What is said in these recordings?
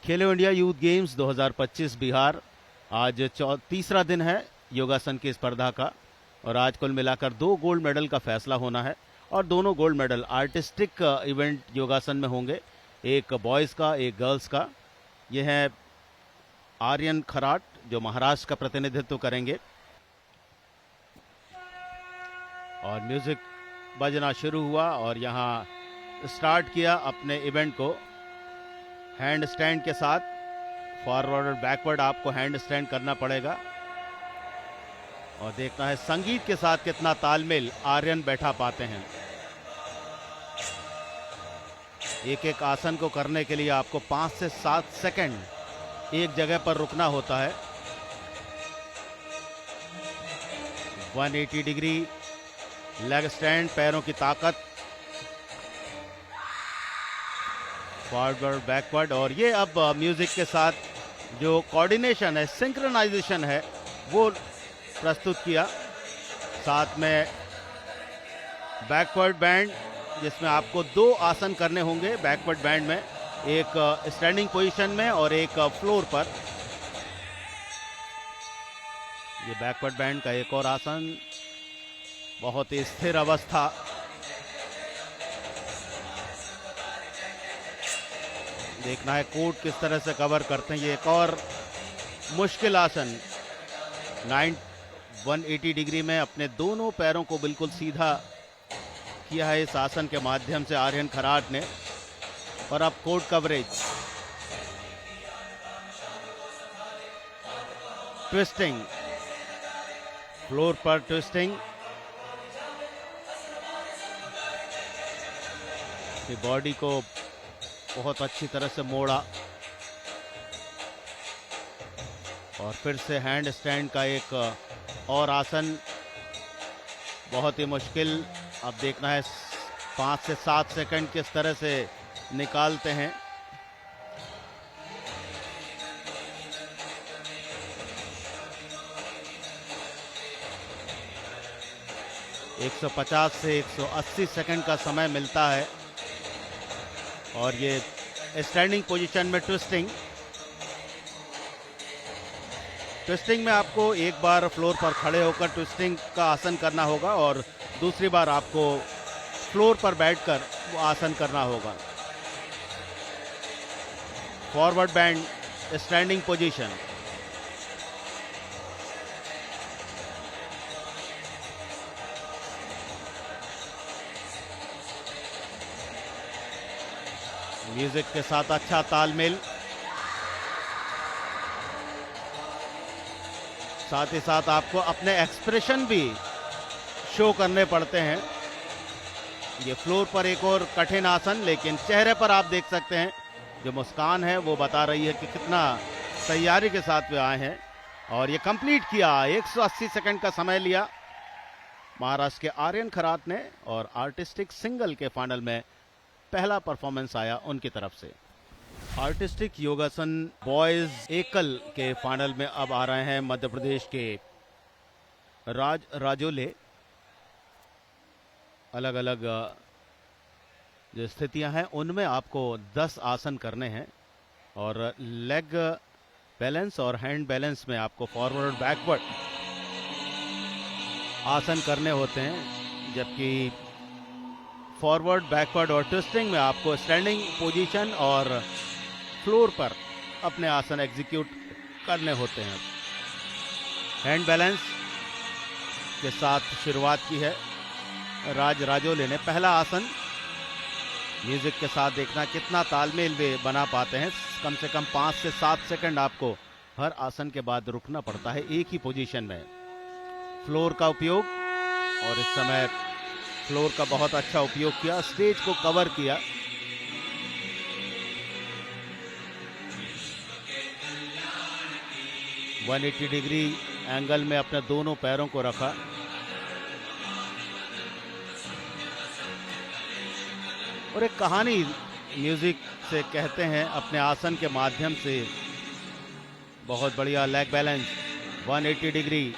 खेलो India youth games 2025 Bihar आज तीसरा दिन है योगासन की स्पर्धा का। और आज कुल मिलाकर 2 गोल्ड मेडल का फैसला होना है और दोनों गोल्ड मेडल आर्टिस्टिक इवेंट योगासन में होंगे, एक बॉयज़ का एक गर्ल्स का। ये है आर्यन खराट जो महाराष्ट्र का प्रतिनिधित्व करेंगे। और म्यूजिक बजना शुरू हुआ और यहाँ स्टार्ट किया अपने इवेंट को हैंड स्टैंड के साथ। फॉरवर्ड और बैकवर्ड आपको हैंड स्टैंड करना पड़ेगा और देखना है संगीत के साथ कितना तालमेल आर्यन बैठा पाते हैं। एक एक आसन को करने के लिए आपको 5 से 7 सेकंड एक जगह पर रुकना होता है। 180 डिग्री लेग स्टैंड, पैरों की ताकत, फॉरवर्ड बैकवर्ड। और ये अब म्यूजिक के साथ जो कोऑर्डिनेशन है, सिंक्रोनाइजेशन है, वो प्रस्तुत किया। साथ में बैकवर्ड बैंड जिसमें आपको 2 आसन करने होंगे बैकवर्ड बैंड में, एक स्टैंडिंग पोजीशन में और एक फ्लोर पर। ये बैकवर्ड बैंड का एक और आसन, बहुत ही स्थिर अवस्था। देखना है कोट किस तरह से कवर करते हैं। ये एक और मुश्किल आसन 180 डिग्री में अपने दोनों पैरों को बिल्कुल सीधा किया है इस आसन के माध्यम से आर्यन खराट ने। और अब कोट कवरेज, ट्विस्टिंग, फ्लोर पर ट्विस्टिंग, बॉडी को बहुत अच्छी तरह से मोड़ा और फिर से हैंड स्टैंड का एक और आसन, बहुत ही मुश्किल। अब देखना है 5 से 7 सेकंड किस तरह से निकालते हैं। एक 150 से 180 सेकंड का समय मिलता है। और ये स्टैंडिंग पोजीशन में ट्विस्टिंग में आपको एक बार फ्लोर पर खड़े होकर ट्विस्टिंग का आसन करना होगा और दूसरी बार आपको फ्लोर पर बैठकर वो आसन करना होगा। Forward band standing position, music के साथ अच्छा तालमेल, साथ ही साथ आपको अपने एक्सप्रेशन भी शो करने पड़ते हैं। ये फ्लोर पर एक और कठिन आसन, लेकिन चेहरे पर आप देख सकते हैं जो मुस्कान है वो बता रही है कि कितना तैयारी के साथ वे आए हैं। और ये कंप्लीट किया, 180 सेकंड का समय लिया महाराष्ट्र के आर्यन खराट ने। और आर्टिस्टिक सिंगल के फाइनल में पहला परफॉर्मेंस आया उनकी तरफ से। आर्टिस्टिक योगासन बॉयज एकल के फाइनल में अब आ रहे हैं मध्य प्रदेश के राजोले। अलग अलग जो स्थितियां हैं उनमें आपको 10 आसन करने हैं और लेग बैलेंस और हैंड बैलेंस में आपको फॉरवर्ड बैकवर्ड आसन करने होते हैं, जबकि फॉरवर्ड बैकवर्ड और ट्विस्टिंग में आपको स्टैंडिंग पोजीशन और फ्लोर पर अपने आसन एग्जीक्यूट करने होते हैं। हैंड बैलेंस के साथ शुरुआत की है राजोले ने। पहला आसन म्यूजिक के साथ देखना कितना तालमेल वे बना पाते हैं। कम से कम 5 से 7 सेकंड आपको हर आसन के बाद रुकना पड़ता है एक ही पोजीशन में। फ्लोर का उपयोग, और इस समय फ्लोर का बहुत अच्छा उपयोग किया, स्टेज को कवर किया। - 180 डिग्री एंगल में अपने दोनों पैरों को रखा। और एक कहानी म्यूजिक से कहते हैं अपने आसन के माध्यम से। बहुत बढ़िया लेग बैलेंस, 180 डिग्री,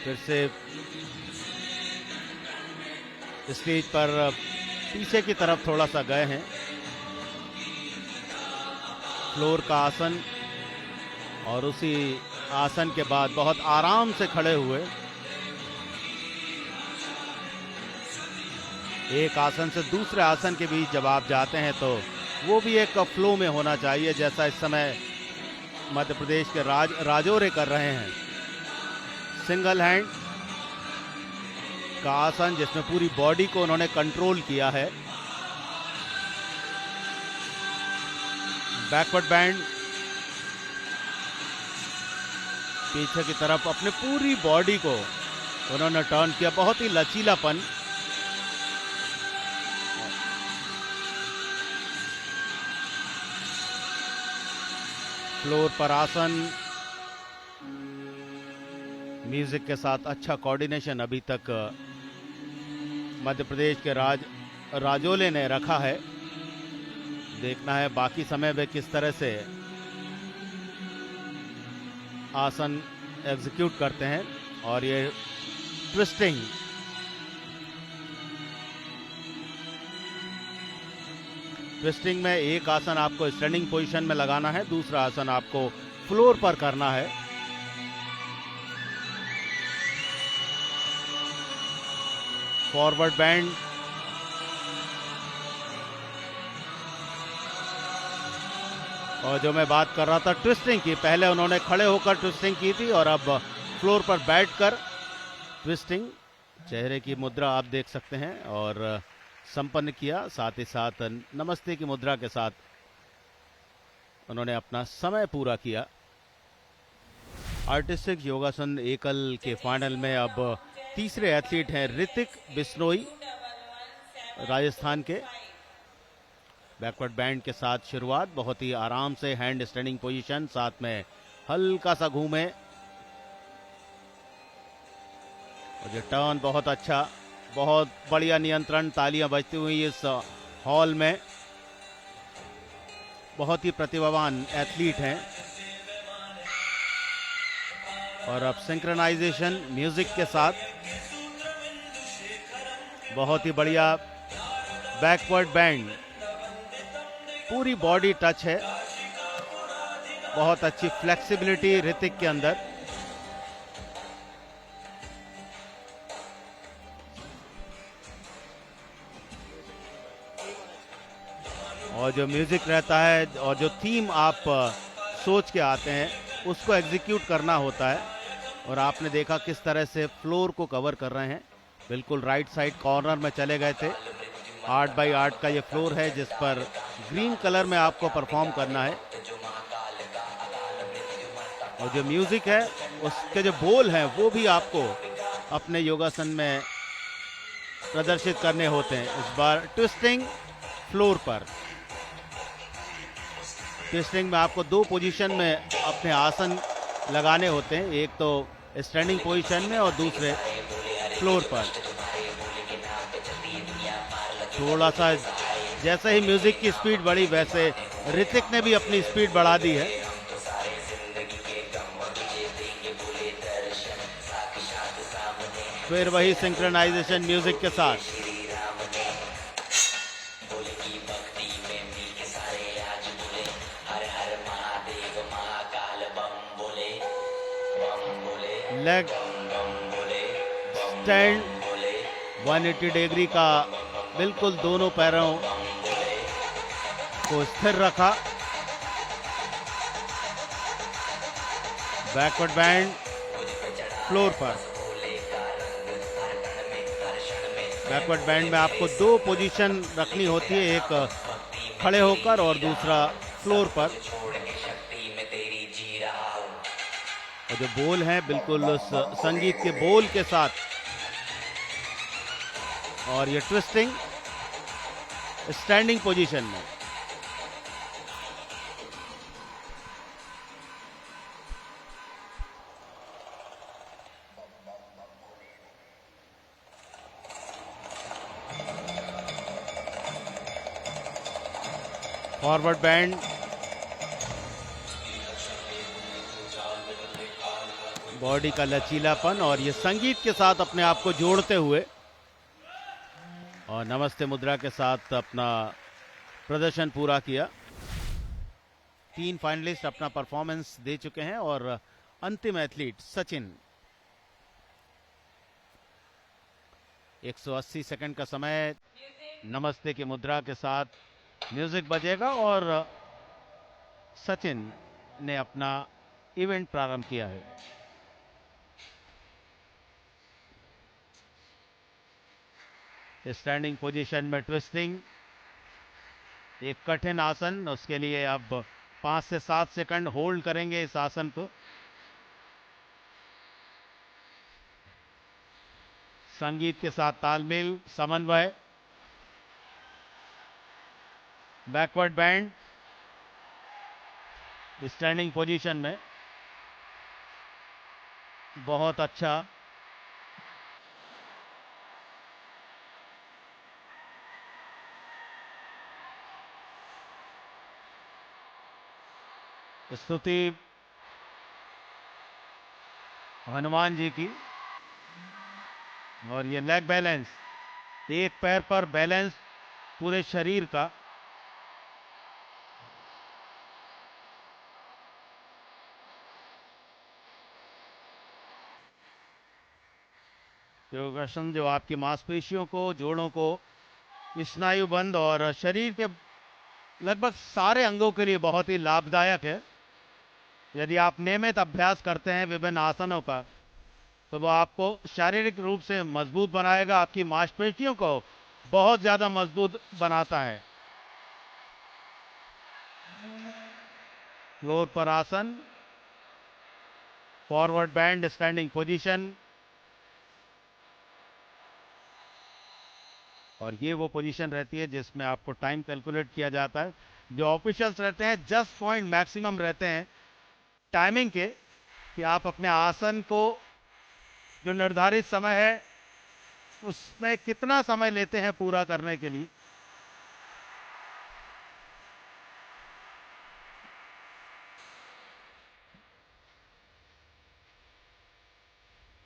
फिर से स्टेज पर पीछे की तरफ थोड़ा सा गए हैं। फ्लोर का आसन और उसी आसन के बाद बहुत आराम से खड़े हुए एक आसन से दूसरे आसन के बीच जब आप जाते हैं तो वो भी एक फ्लो में होना चाहिए, जैसा इस समय मध्य प्रदेश के राजौरे कर रहे हैं। सिंगल हैंड का आसन जिसमें पूरी बॉडी को उन्होंने कंट्रोल किया है। बैकवर्ड बैंड, पीछे की तरफ अपने पूरी बॉडी को उन्होंने टर्न किया, बहुत ही लचीलापन। फ्लोर पर आसन, म्यूजिक के साथ अच्छा कोऑर्डिनेशन अभी तक मध्य प्रदेश के राजौले ने रखा है। देखना है बाकी समय वे किस तरह से आसन एग्जीक्यूट करते हैं। और ये ट्विस्टिंग, ट्विस्टिंग में एक आसन आपको स्टैंडिंग पोजीशन में लगाना है, दूसरा आसन आपको फ्लोर पर करना है। फॉरवर्ड बैंड, और जो मैं बात कर रहा था ट्विस्टिंग की, पहले उन्होंने खड़े होकर ट्विस्टिंग की थी और अब फ्लोर पर बैठकर ट्विस्टिंग, चेहरे की मुद्रा आप देख सकते हैं, और संपन्न किया। साथ ही साथ नमस्ते की मुद्रा के साथ उन्होंने अपना समय पूरा किया। आर्टिस्टिक योगासन एकल के फाइनल में अब तीसरे एथलीट हैं ऋतिक बिश्नोई, राजस्थान के। बैकवर्ड बैंड के साथ शुरुआत, बहुत ही आराम से हैंड स्टैंडिंग पोजीशन, साथ में हल्का सा घूमे, और ये टर्न बहुत अच्छा, बहुत बढ़िया नियंत्रण। तालियां बजती हुई इस हॉल में। बहुत ही प्रतिभावान एथलीट हैं। और अब सिंक्रोनाइजेशन म्यूजिक के साथ बहुत ही बढ़िया बैकवर्ड बैंड, पूरी बॉडी टच है, बहुत अच्छी फ्लेक्सिबिलिटी ऋतिक के अंदर। और जो म्यूजिक रहता है और जो थीम आप सोच के आते हैं उसको एग्जीक्यूट करना होता है। और आपने देखा किस तरह से फ्लोर को कवर कर रहे हैं, बिल्कुल राइट साइड कॉर्नर में चले गए थे। 8 बाई 8 का ये फ्लोर है जिस पर ग्रीन कलर में आपको परफॉर्म करना है। और जो म्यूजिक है उसके जो बोल हैं वो भी आपको अपने योगासन में प्रदर्शित करने होते हैं। इस बार ट्विस्टिंग फ्लोर पर, ट्विस्टिंग में आपको 2 पोजीशन में अपने आसन लगाने होते हैं, एक तो स्टैंडिंग पोजीशन में और दूसरे फ्लोर पर। थोड़ा सा जैसे ही म्यूजिक की स्पीड बढ़ी वैसे ऋतिक ने भी अपनी स्पीड बढ़ा दी है। फिर वही सिंक्रोनाइजेशन म्यूजिक के साथ। लेग स्टैंड 180 डिग्री का, बिल्कुल दोनों पैरों को स्थिर रखा। बैकवर्ड बैंड फ्लोर पर। बैकवर्ड बैंड में आपको 2 पोजीशन रखनी होती है, एक खड़े होकर और दूसरा फ्लोर पर। और जो बोल हैं बिल्कुल उस संगीत के बोल के साथ। और ये ट्विस्टिंग स्टैंडिंग पोजीशन में। फॉरवर्ड बैंड, बॉडी का लचीलापन और ये संगीत के साथ अपने आप को जोड़ते हुए और नमस्ते मुद्रा के साथ अपना प्रदर्शन पूरा किया। 3 फाइनलिस्ट अपना परफॉर्मेंस दे चुके हैं और अंतिम एथलीट सचिन 180 सेकंड का समय। नमस्ते की मुद्रा के साथ म्यूजिक बजेगा और सचिन ने अपना इवेंट प्रारंभ किया है। स्टैंडिंग पोजीशन में ट्विस्टिंग एक कठिन आसन, उसके लिए अब 5 से 7 सेकंड होल्ड करेंगे इस आसन को। संगीत के साथ तालमेल, समन्वय, बैकवर्ड बैंड स्टैंडिंग पोजीशन में बहुत अच्छा। स्तुति हनुमान जी की। और ये लेग बैलेंस, एक पैर पर बैलेंस पूरे शरीर का। योगासन जो आपकी मांसपेशियों को, जोड़ों को, स्नायुबंद और शरीर के लगभग सारे अंगों के लिए बहुत ही लाभदायक है। यदि आप नियमित अभ्यास करते हैं विभिन्न आसनों का, तो वो आपको शारीरिक रूप से मजबूत बनाएगा, आपकी मांसपेशियों को बहुत ज्यादा मजबूत बनाता है। फ्लोर पर आसन, फॉरवर्ड बैंड स्टैंडिंग पोजीशन। और ये वो पोजीशन रहती है जिसमें आपको टाइम कैलकुलेट किया जाता है। जो ऑफिशियल्स रहते हैं जस्ट पॉइंट मैक्सिमम रहते हैं टाइमिंग के, कि आप अपने आसन को जो निर्धारित समय है उसमें कितना समय लेते हैं पूरा करने के लिए।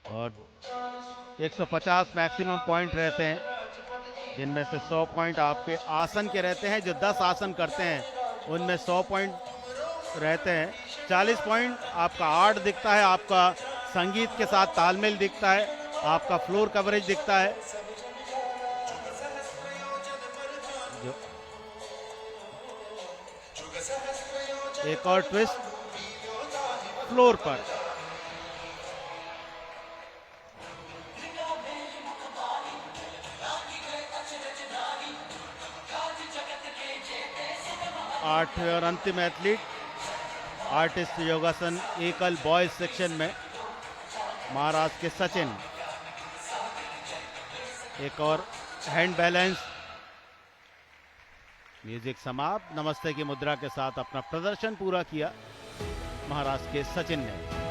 और 150 मैक्सिमम पॉइंट रहते हैं, जिनमें से 100 पॉइंट आपके आसन के रहते हैं। जो 10 आसन करते हैं उनमें 100 पॉइंट रहते हैं। 40 पॉइंट आपका आर्ट दिखता है, आपका संगीत के साथ तालमेल दिखता है, आपका फ्लोर कवरेज दिखता है। जो एक और ट्विस्ट फ्लोर पर। आठवें और अंतिम एथलीट आर्टिस्ट योगासन एकल बॉयज सेक्शन में महाराष्ट्र के सचिन। एक और हैंड बैलेंस। म्यूजिक समाप्त। नमस्ते की मुद्रा के साथ अपना प्रदर्शन पूरा किया महाराष्ट्र के सचिन ने।